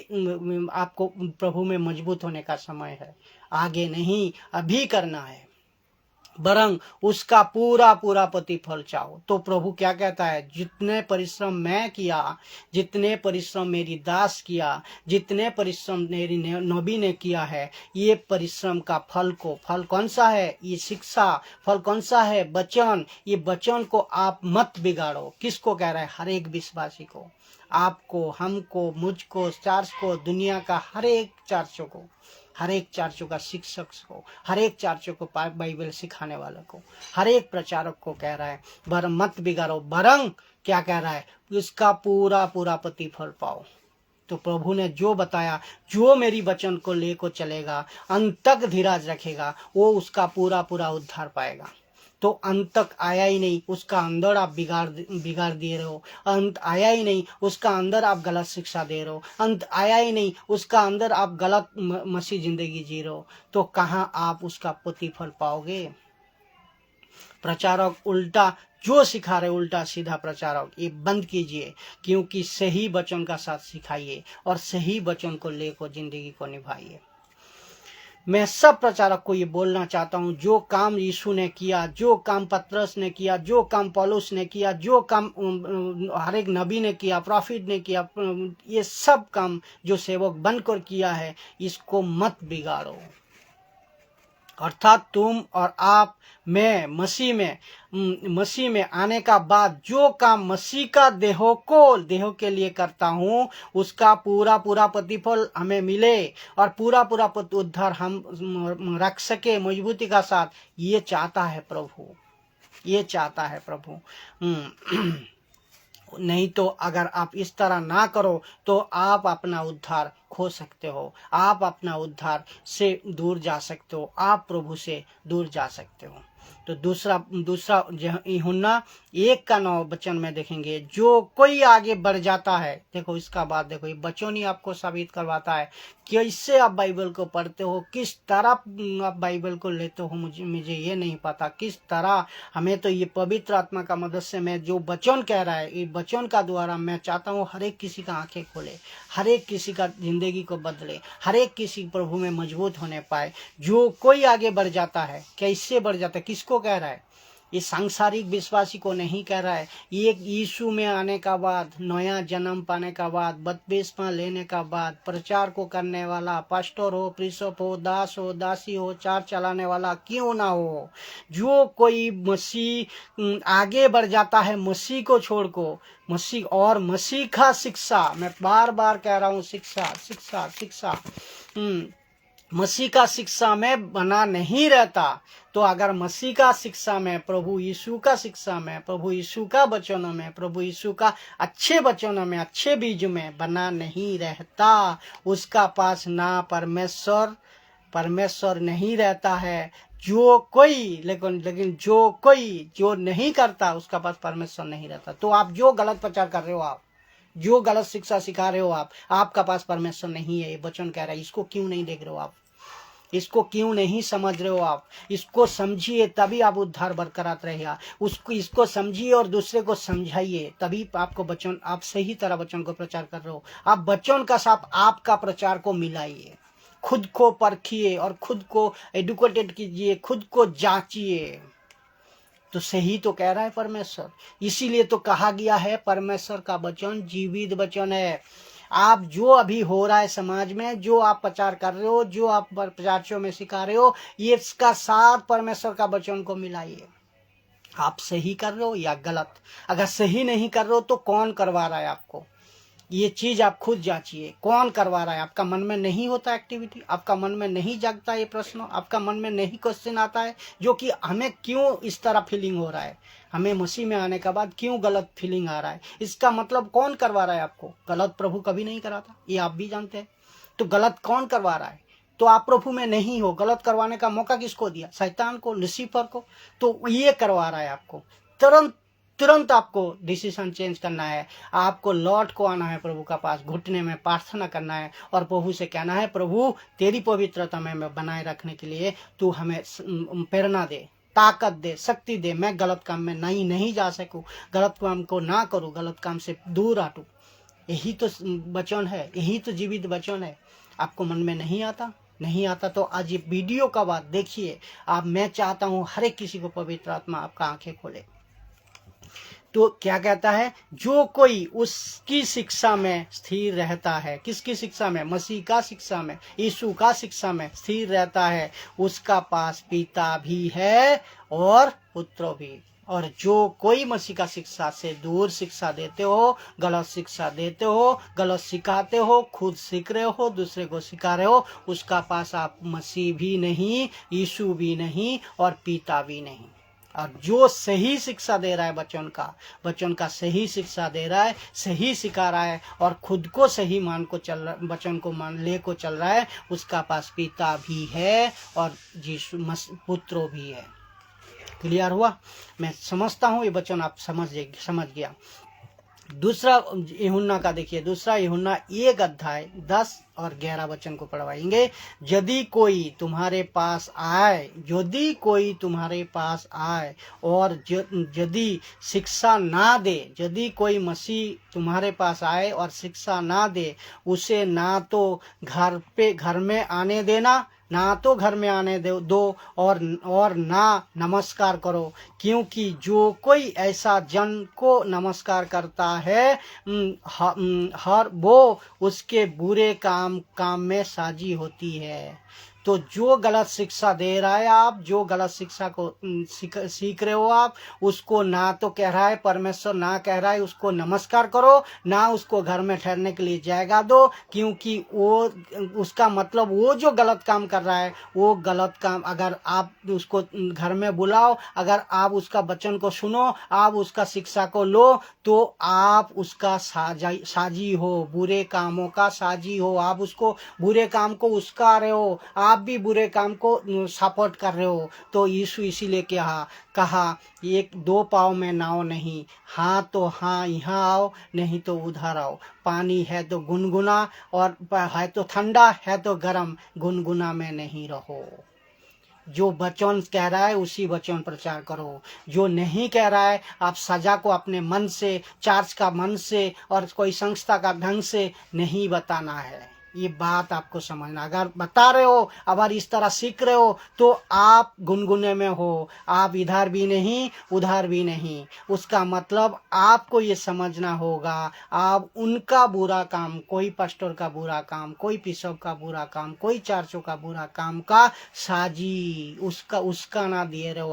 आपको प्रभु में मजबूत होने का समय है। आगे नहीं, अभी करना है, बरंग उसका पूरा प्रतिफल चाहो। तो प्रभु क्या कहता है? जितने परिश्रम मैं किया, जितने परिश्रम मेरी दास किया, जितने परिश्रम मेरी नबी ने किया है, ये परिश्रम का फल कौन सा है? ये शिक्षा। फल कौन सा है? वचन। ये वचन को आप मत बिगाड़ो। किसको कह रहा है? हर एक विश्वासी को, आपको, हमको, मुझको, चर्च को, दुनिया का हर एक चर्चों को, हर एक चर्चों का शिक्षक को, हर एक चर्चों को बाइबल सिखाने वाले को, हर एक प्रचारक को कह रहा है बर मत बिगाड़ो, बरंग क्या कह रहा है? उसका पूरा प्रतिफल पाओ। तो प्रभु ने जो बताया, जो मेरी वचन को लेकर चलेगा, अंत तक धीरज रखेगा, वो उसका पूरा उद्धार पाएगा। तो अंत तक आया ही नहीं, उसका अंदर आप बिगाड़ दे रहे हो। अंत आया ही नहीं, उसका अंदर आप गलत शिक्षा दे रहे हो। अंत आया ही नहीं, उसका अंदर आप गलत मसीह जिंदगी जी रहे हो। तो कहाँ आप उसका प्रतिफल पाओगे? प्रचारक उल्टा जो सिखा रहे, उल्टा सीधा प्रचारक, ये बंद कीजिए। क्योंकि सही वचन का साथ सिखाइए और सही वचन को लेकर जिंदगी को निभाइए। मैं सब प्रचारक को ये बोलना चाहता हूँ, जो काम यीशु ने किया, जो काम पतरस ने किया, जो काम पौलुस ने किया, जो काम हर एक नबी ने किया, प्रॉफिट ने किया, ये सब काम जो सेवक बनकर किया है, इसको मत बिगाड़ो। अर्थात तुम और आप में मसीह में आने का बाद जो काम मसीह का देहों के लिए करता हूँ, उसका पूरा पूरा प्रतिफल हमें मिले और पूरा पूरा उद्धार हम रख सके मजबूती का साथ। ये चाहता है प्रभु, ये चाहता है प्रभु। नहीं तो अगर आप इस तरह ना करो तो आप अपना उद्धार खो सकते हो, आप अपना उद्धार से दूर जा सकते हो, आप प्रभु से दूर जा सकते हो। तो दूसरा यूहन्ना 1:9 में देखेंगे, जो कोई आगे बढ़ जाता है, देखो इसका बात देखो, ये बच्चों ने आपको साबित करवाता है कैसे आप बाइबल को पढ़ते हो, किस तरह आप बाइबल को लेते हो। मुझे ये नहीं पता किस तरह, हमें तो ये पवित्र आत्मा का मदद से मैं जो वचन कह रहा है, ये वचन का द्वारा मैं चाहता हूँ हर एक किसी का आंखें खोले, हर एक किसी का जिंदगी को बदले, हर एक किसी प्रभु में मजबूत होने पाए। जो कोई आगे बढ़ जाता है, कैसे बढ़ जाता है, किसको कह रहा है? ये सांसारिक विश्वासी को नहीं कह रहा है। ये यीशु में आने का बाद, नया जन्म पाने का बाद, बपतिस्मा लेने का बाद, प्रचार को करने वाला, पास्टर हो, प्रीसप हो, दास हो, दासी हो, चार चलाने वाला क्यों ना हो, जो कोई मसीह आगे बढ़ जाता है मसीह को छोड़ को, मसीह और मसीह का शिक्षा, मैं बार बार कह रहा हूँ, शिक्षा शिक्षा शिक्षा मसीह का शिक्षा में बना नहीं रहता, तो अगर मसीह का शिक्षा में, प्रभु यीशु का शिक्षा में, प्रभु यीशु का वचनों में, प्रभु यीशु का अच्छे वचनों में, अच्छे बीज में बना नहीं रहता, उसका पास ना परमेश्वर नहीं रहता है। जो कोई लेकिन जो नहीं करता, उसका पास परमेश्वर नहीं रहता। तो आप जो गलत प्रचार कर रहे हो, आप जो गलत शिक्षा सिखा रहे हो, आपका पास परमेश्वर नहीं है, ये वचन कह रहा है। इसको क्यों नहीं देख रहे हो आप? इसको क्यों नहीं समझ रहे हो आप? इसको समझिए, तभी आप उद्धार बरकरार रहेगा। इसको समझिए और दूसरे को समझाइए, तभी आपको वचन, आप सही तरह वचन को प्रचार कर रहे हो। आप वचन का साथ आपका प्रचार को मिलाइए, खुद को परखिए और खुद को एडुकेटेड कीजिए, खुद को जांचिए। तो सही तो कह रहा है परमेश्वर। इसीलिए तो कहा गया है परमेश्वर का वचन जीवित वचन है। आप जो अभी हो रहा है समाज में, जो आप प्रचार कर रहे हो, जो आप प्रचार्यों में सिखा रहे हो, ये इसका साथ परमेश्वर का वचन को मिलाइए। आप सही कर रहे हो या गलत? अगर सही नहीं कर रहे हो तो कौन करवा रहा है आपको? ये चीज आप खुद जांचिए, कौन करवा रहा है? आपका मन में नहीं होता एक्टिविटी, आपका मन में नहीं जागता ये प्रश्न, आपका मन में नहीं क्वेश्चन आता है जो कि हमें क्यों इस तरह फीलिंग हो रहा है, हमें मसीह में आने के बाद क्यों गलत फीलिंग आ रहा है? इसका मतलब कौन करवा रहा है आपको? गलत प्रभु कभी नहीं कराता, ये आप भी जानते हैं। तो गलत कौन करवा रहा है? तो आप प्रभु में नहीं हो। गलत करवाने का मौका किसको दिया? शैतान को, लूसीफर को। तो ये करवा रहा है आपको। तुरंत आपको डिसीजन चेंज करना है, आपको लौट को आना है प्रभु का पास, घुटने में प्रार्थना करना है और प्रभु से कहना है, प्रभु तेरी पवित्रता में बनाए रखने के लिए तू हमें प्रेरणा दे, ताकत दे, शक्ति दे। मैं गलत काम में नहीं जा सकूं, गलत काम को ना करूं, गलत काम से दूर हटूं। यही तो वचन है, यही तो जीवित वचन है। आपको मन में नहीं आता तो आज ये वीडियो का बात देखिए आप। मैं चाहता हूँ हर एक किसी को पवित्र आत्मा आपका आंखें खोले। तो क्या कहता है? जो कोई उसकी शिक्षा में स्थिर रहता है, किसकी शिक्षा में? मसीह का शिक्षा में, यीशु का शिक्षा में स्थिर रहता है, उसका पास पिता भी है और पुत्र भी। और जो कोई मसीह का शिक्षा से दूर शिक्षा देते हो, गलत शिक्षा देते हो, गलत सिखाते हो, खुद सीख रहे हो, दूसरे को सिखा रहे हो, उसका पास आप मसीह भी नहीं, यीशु भी नहीं और पिता भी नहीं। और जो सही शिक्षा दे रहा है, वचन का सही शिक्षा दे रहा है, सही सिखा रहा है और खुद को सही वचन को ले को चल रहा है, उसका पास पिता भी है और यीशु पुत्र भी है। क्लियर हुआ? मैं समझता हूँ ये वचन आप समझ गया। दूसरा यूहन्ना का देखिए, दूसरा यूहन्ना 1:10 और 11 वचन को पढ़वाएंगे। यदि कोई तुम्हारे पास आए और यदि शिक्षा ना दे, यदि कोई मसीह तुम्हारे पास आए और शिक्षा ना दे, उसे ना तो घर में आने देना, ना तो घर में आने दो और ना नमस्कार करो, क्योंकि जो कोई ऐसा जन को नमस्कार करता है हर वो उसके बुरे काम में साझी होती है। तो जो गलत शिक्षा दे रहा है आप, जो गलत शिक्षा को सीख रहे हो आप, उसको ना तो कह रहा है परमेश्वर, ना कह रहा है उसको नमस्कार करो, ना उसको घर में ठहरने के लिए जगह दो, क्योंकि वो उसका मतलब वो जो गलत काम कर रहा है वो गलत काम, अगर आप उसको घर में बुलाओ, अगर आप उसका वचन को सुनो, आप उसका शिक्षा को लो, तो आप उसका साजी हो, बुरे कामों का साजी हो, आप उसको बुरे काम को उस्का रहे हो, आप भी बुरे काम को सपोर्ट कर रहे हो। तो यीशु इसीलिए कहा एक दो पाँव में नाव नहीं, हाँ तो हाँ यहाँ आओ, नहीं तो उधर आओ, पानी है तो गुनगुना, और है तो ठंडा, है तो गर्म, गुनगुना में नहीं रहो। जो वचन कह रहा है उसी वचन प्रचार करो, जो नहीं कह रहा है आप सजा को अपने मन से, चार्च का मन से और कोई संस्था का ढंग से नहीं बताना है। ये बात आपको समझना, अगर बता रहे हो, अगर इस तरह सीख रहे हो, तो आप गुनगुने में हो, आप इधर भी नहीं उधर भी नहीं। उसका मतलब आपको ये समझना होगा, आप उनका बुरा काम, कोई पास्टर का बुरा काम, कोई बिशप का बुरा काम, कोई चार्चों का बुरा काम का साजी उसका ना दिए रहो,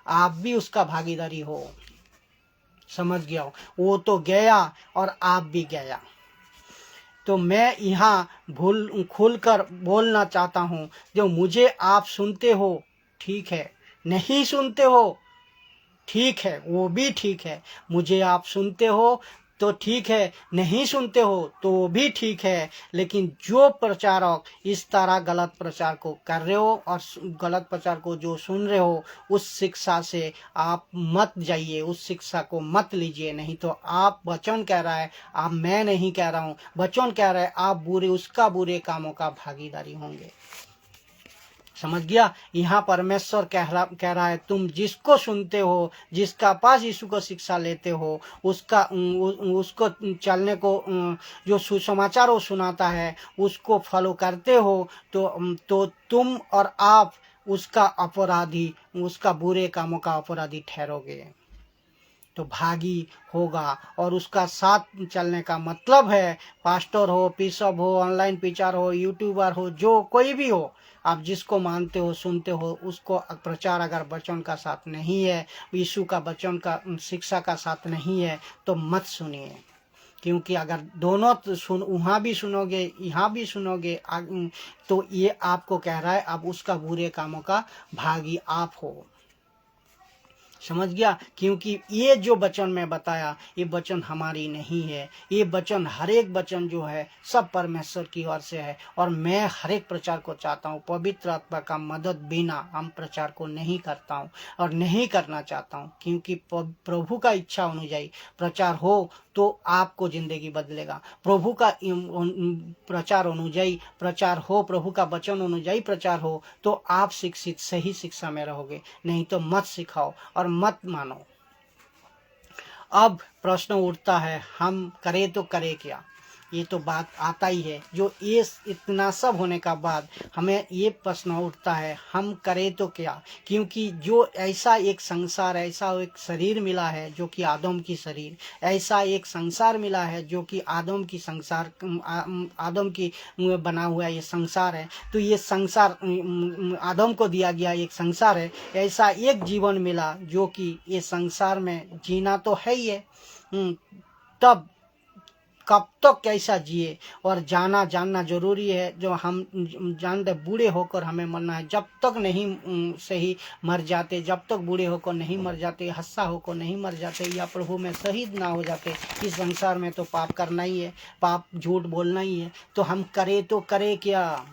आप भी उसका भागीदारी हो। समझ गया हो, वो तो गया और आप भी गया। तो मैं यहाँ खुलकर बोलना चाहता हूँ, जो मुझे आप सुनते हो ठीक है, नहीं सुनते हो ठीक है, वो भी ठीक है। मुझे आप सुनते हो तो ठीक है, नहीं सुनते हो तो वो भी ठीक है। लेकिन जो प्रचारक इस तरह गलत प्रचार को कर रहे हो और गलत प्रचार को जो सुन रहे हो, उस शिक्षा से आप मत जाइए, उस शिक्षा को मत लीजिए। नहीं तो आप, वचन कह रहा है, आप, मैं नहीं कह रहा हूँ, वचन कह रहा है, आप उसका बुरे कामों का भागीदारी होंगे। समझ गया? यहाँ परमेश्वर कह रहा है, तुम जिसको सुनते हो, जिसका पास यीशु को शिक्षा लेते हो, उसको चलने को, जो सुसमाचार वो सुनाता है उसको फॉलो करते हो, तो तुम और आप उसका अपराधी, उसका बुरे कामों का अपराधी ठहरोगे, तो भागी होगा। और उसका साथ चलने का मतलब है, पास्टर हो, बिशप हो, ऑनलाइन पिक्चर हो, यूट्यूबर हो, जो कोई भी हो, आप जिसको मानते हो, सुनते हो, उसको प्रचार अगर वचन का साथ नहीं है, यीशु का वचन का शिक्षा का साथ नहीं है, तो मत सुनिए। क्योंकि अगर दोनों वहाँ भी सुनोगे, यहाँ भी सुनोगे, तो ये आपको कह रहा है आप उसका बुरे कामों का भागी आप हो। समझ गया? क्योंकि ये जो वचन मैं बताया, ये वचन हमारी नहीं है, ये वचन, हर एक वचन जो है सब परमेश्वर की ओर से है। और मैं हर एक प्रचार को चाहता हूँ, पवित्र आत्मा का मदद बिना हम प्रचार को नहीं करता हूँ और नहीं करना चाहता हूँ। क्योंकि प्रभु का इच्छा अनुयायी प्रचार हो तो आपको जिंदगी बदलेगा। प्रभु का प्रचार अनुयायी प्रचार हो, प्रभु का वचन अनुयायी प्रचार हो, तो आप शिक्षित, सही शिक्षा में रहोगे। नहीं तो मत सिखाओ और मत मानो। अब प्रश्न उठता है, हम करें तो करें क्या? ये तो बात आता ही है। जो ये इतना सब होने का बाद हमें ये प्रश्न उठता है, हम करें तो क्या? क्योंकि जो ऐसा एक संसार, ऐसा एक शरीर मिला है जो कि आदम की शरीर, ऐसा एक संसार मिला है जो कि आदम की संसार, आदम की बना हुआ ये संसार है। तो ये संसार आदम को दिया गया एक संसार है। ऐसा एक जीवन मिला जो कि ये संसार में जीना तो है ही है, तब कब तक कैसा जिए और जानना जरूरी है। जो हम जानते, बूढ़े होकर हमें मरना है, जब तक नहीं सही मर जाते, जब तक बूढ़े होकर नहीं मर जाते, हस्सा होकर नहीं मर जाते, या प्रभु में शहीद ना हो जाते, इस संसार में तो पाप करना ही है, पाप झूठ बोलना ही है। तो हम करें तो करें क्या?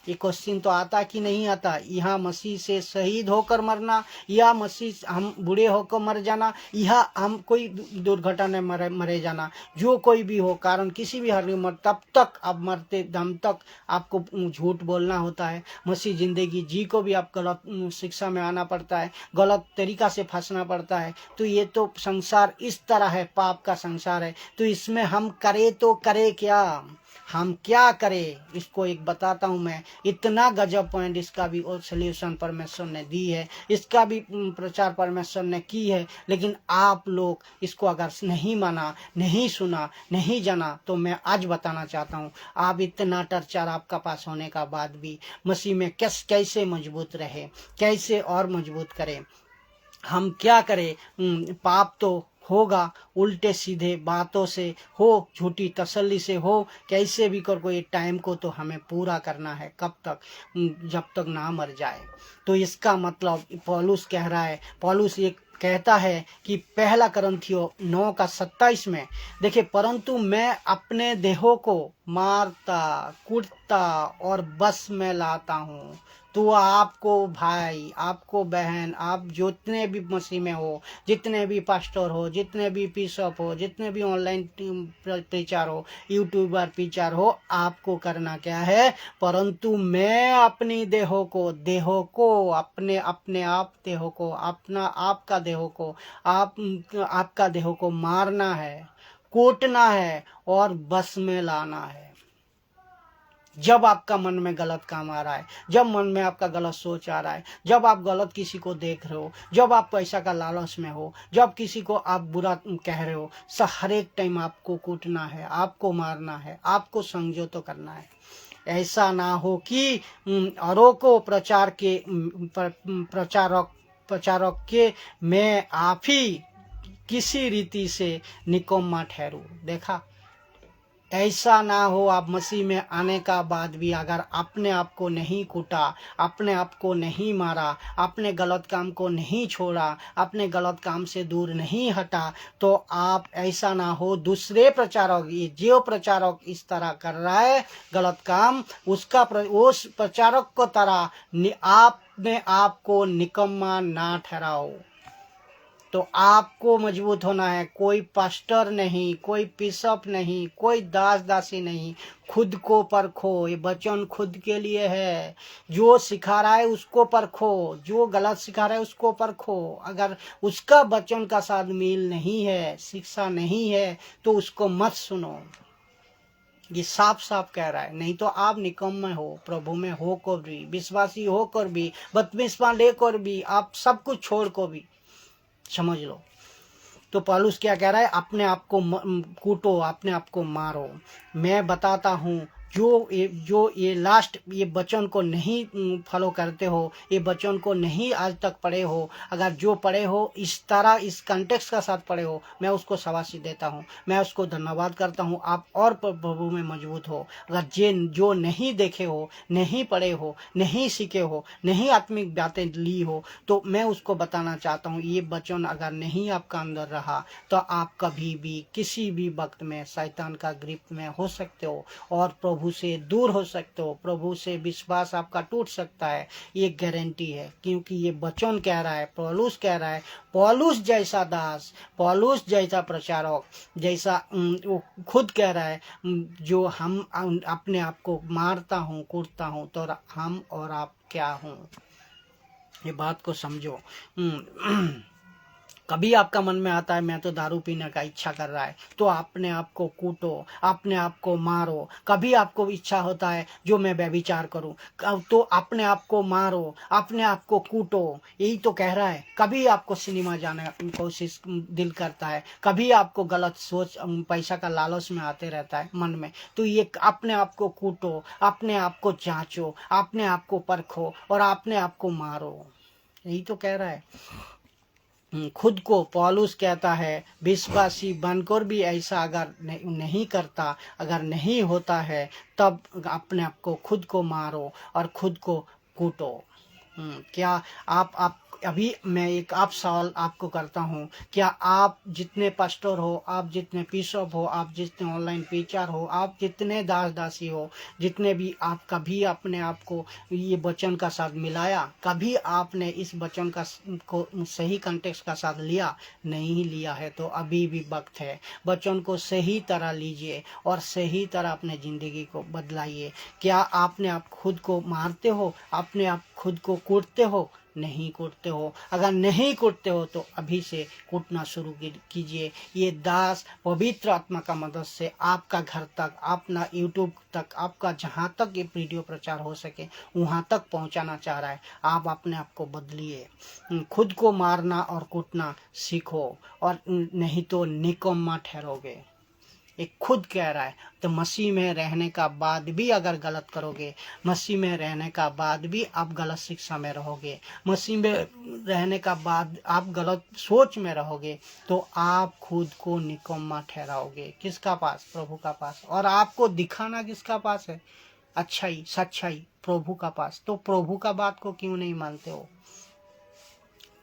ये क्वेश्चन तो आता कि नहीं आता। यहाँ मसीह से शहीद होकर मरना, या मसीह हम बूढ़े होकर मर जाना, या हम कोई दुर्घटना में मरे जाना, जो कोई भी हो कारण, किसी भी हर उम्र, तब तक आप मरते दम तक आपको झूठ बोलना होता है। मसीह जिंदगी जी को भी आप गलत शिक्षा में आना पड़ता है, गलत तरीका से फंसना पड़ता है। तो ये तो संसार इस तरह है, पाप का संसार है। तो इसमें हम करें तो करें क्या? हम क्या करें, इसको एक बताता हूँ मैं। इतना गजब पॉइंट इसका भी और सोल्यूशन परमेश्वर ने दी है, इसका भी प्रचार परमेश्वर ने की है। लेकिन आप लोग इसको अगर नहीं माना, नहीं सुना, नहीं जाना, तो मैं आज बताना चाहता हूँ, आप इतना टर्चर आपका पास होने का बाद भी मसीह में कैसे मजबूत रहे, कैसे और मजबूत करें। हम क्या करें, पाप तो होगा, उल्टे सीधे बातों से हो, झूठी तसल्ली से हो, कैसे भी कर कोई टाइम को तो हमें पूरा करना है। कब तक? जब तक ना मर जाए। तो इसका मतलब पौलुस कह रहा है, पौलुस ये कहता है कि पहला करंथियों 9:27 में देखिए, परंतु मैं अपने देहों को मारता, कूटता और बस में लाता हूँ। तो आपको भाई, आपको बहन, आप जितने भी मसीह में हो, जितने भी पास्टर हो, जितने भी बिशप हो, जितने भी ऑनलाइन प्रचार हो, यूट्यूबर प्रचार हो, आपको करना क्या है? परंतु मैं अपनी देहों को अपने आप देहों को, अपना आपका देहों को, आपका देहों को मारना है, कूटना है और बस में लाना है। जब आपका मन में गलत काम आ रहा है, जब मन में आपका गलत सोच आ रहा है, जब आप गलत किसी को देख रहे हो, जब आप पैसा का लालच में हो, जब किसी को आप बुरा कह रहे हो, हर एक टाइम आपको कूटना है, आपको मारना है, आपको संजोतो करना है। ऐसा ना हो कि औरों को प्रचारक के मैं आप ही किसी रीति से निकम्मा ठहरूं। देखा, ऐसा ना हो आप मसीह में आने का बाद भी अगर अपने आप को नहीं कूटा, अपने आप को नहीं मारा, अपने गलत काम को नहीं छोड़ा, अपने गलत काम से दूर नहीं हटा, तो आप ऐसा ना हो दूसरे प्रचारक, ये जो प्रचारक इस तरह कर रहा है गलत काम, उस प्रचारक को तरह आपने आप को निकम्मा ना ठहराओ। तो आपको मजबूत होना है। कोई पास्टर नहीं, कोई बिशप नहीं, कोई दास दासी नहीं। खुद को परखो, ये वचन खुद के लिए है। जो सिखा रहा है उसको परखो, जो गलत सिखा रहा है उसको परखो। अगर उसका वचन का साथ मेल नहीं है, शिक्षा नहीं है, तो उसको मत सुनो। ये साफ साफ कह रहा है। नहीं तो आप निकम्मे हो, प्रभु में होकर भी, विश्वासी होकर भी, बपतिस्मा लेकर भी, आप सब कुछ छोड़ को भी, समझ लो। तो पौलुस क्या कह रहा है? अपने आप को कूटो, अपने आप को मारो। मैं बताता हूँ, जो ये लास्ट ये वचन को नहीं फॉलो करते हो, ये वचन को नहीं आज तक पढ़े हो, अगर जो पढ़े हो इस तरह इस कंटेक्स्ट का साथ पढ़े हो, मैं उसको शाबाशी देता हूँ, मैं उसको धन्यवाद करता हूँ। आप और प्रभु में मजबूत हो। अगर जो नहीं देखे हो, नहीं पढ़े हो, नहीं सीखे हो, नहीं आत्मिक बातें ली हो, तो मैं उसको बताना चाहता हूँ, ये वचन अगर नहीं आपका अंदर रहा तो आप कभी भी किसी भी वक्त में शैतान का ग्रिप में हो सकते हो और प्रभु से दूर हो सकते हो। प्रभु से विश्वास आपका टूट सकता है, ये गारंटी है। क्योंकि ये वचन कह रहा है, पौलुस कह रहा है, पौलुस जैसा दास, पौलुस जैसा प्रचारक, जैसा वो खुद कह रहा है, जो हम अपने आप को मारता हूँ, कूटता हूँ, तो हम और आप क्या हूँ? ये बात को समझो। कभी आपका मन में आता है मैं तो दारू पीने का इच्छा कर रहा है, तो अपने आप को कूटो, अपने आप को मारो। कभी आपको इच्छा होता है जो मैं व्यभिचार करूं, तो अपने आप को मारो, अपने आप को कूटो। यही तो कह रहा है। कभी आपको सिनेमा जाने की कोशिश दिल करता है, कभी आपको गलत सोच पैसा का लालच में आते रहता है मन में, तो ये अपने आप को कूटो, अपने आप को जांचो, अपने आप को परखो और अपने आप को मारो। यही तो कह रहा है। खुद को पौलुस कहता है, विश्वासी बनकर भी ऐसा अगर नहीं करता, अगर नहीं होता है, तब अपने आप को खुद को मारो और खुद को कूटो। क्या आप अभी मैं एक आप सवाल आपको करता हूँ, क्या आप जितने पास्टर हो, आप जितने बिशप हो, आप जितने ऑनलाइन टीचर हो, आप जितने दास दासी हो, जितने भी, आप कभी अपने आप को ये वचन का साथ मिलाया? कभी आपने इस वचन को सही कंटेक्स्ट का साथ लिया? नहीं लिया है तो अभी भी वक्त है। वचन को सही तरह लीजिए और सही तरह अपने ज़िंदगी को बदलाइए। क्या आपने आप खुद को मारते हो? आपने आप खुद को कूटते हो? नहीं कूटते हो? अगर नहीं कूटते हो तो अभी से कूटना शुरू कीजिए। ये दास पवित्र आत्मा का मदद से आपका घर तक, अपना यूट्यूब तक, आपका जहाँ तक ये वीडियो प्रचार हो सके वहाँ तक पहुँचाना चाह रहा है। आप अपने आप को बदलिए, खुद को मारना और कूटना सीखो, और नहीं तो निकम्मा ठहरोगे। ये खुद कह रहा है। तो मसीह में रहने का बाद भी अगर गलत करोगे, मसीह में रहने का बाद भी आप गलत शिक्षा में रहोगे, मसीह में रहने का बाद आप गलत सोच में रहोगे, तो आप खुद को निकम्मा ठहराओगे। किसका पास? प्रभु का पास। और आपको दिखाना किसका पास है? अच्छाई, सच्चाई प्रभु का पास। तो प्रभु का बात को क्यों नहीं मानते हो?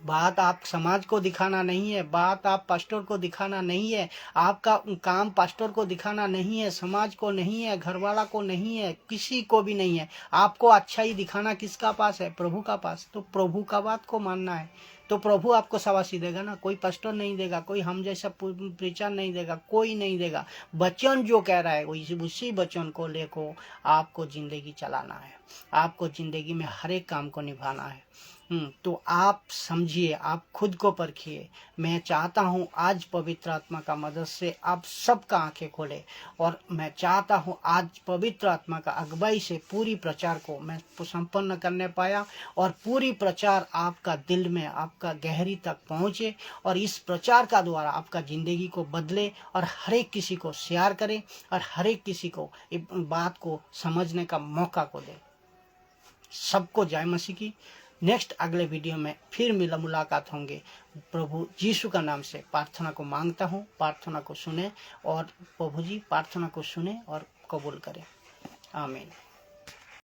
बात आप समाज को दिखाना नहीं है, बात आप पास्टर को दिखाना नहीं है, आपका काम पास्टर को दिखाना नहीं है, समाज को नहीं है, घरवाला को नहीं है, किसी को भी नहीं है। आपको अच्छा ही दिखाना किसका पास है? प्रभु का पास। तो प्रभु का बात को मानना है, तो प्रभु आपको शाबाशी देगा ना। कोई पास्टर नहीं देगा, कोई हम जैसा प्रीचर नहीं देगा, कोई नहीं देगा। वचन जो कह रहा है उसी वचन को लेकर आपको जिंदगी चलाना है, आपको जिंदगी में हर एक काम को निभाना है। तो आप समझिए, आप खुद को परखिए। मैं चाहता हूं आज पवित्र आत्मा का मदद से आप सबका आंखें खोले, और मैं चाहता हूं आज पवित्र आत्मा का अगुवाई से पूरी प्रचार को मैं संपन्न करने पाया, और पूरी प्रचार आपका दिल में, आपका गहरी तक पहुंचे, और इस प्रचार का द्वारा आपका जिंदगी को बदले, और हर एक किसी को शेयर करे, और हर एक किसी को इस बात को समझने का मौका को दे। सबको जय मसीह की। नेक्स्ट अगले वीडियो में फिर मुलाकात होंगे। प्रभु यीशु का नाम से प्रार्थना को मांगता हूँ। प्रार्थना को सुने, और प्रभु जी प्रार्थना को सुने और कबूल करें। आमीन।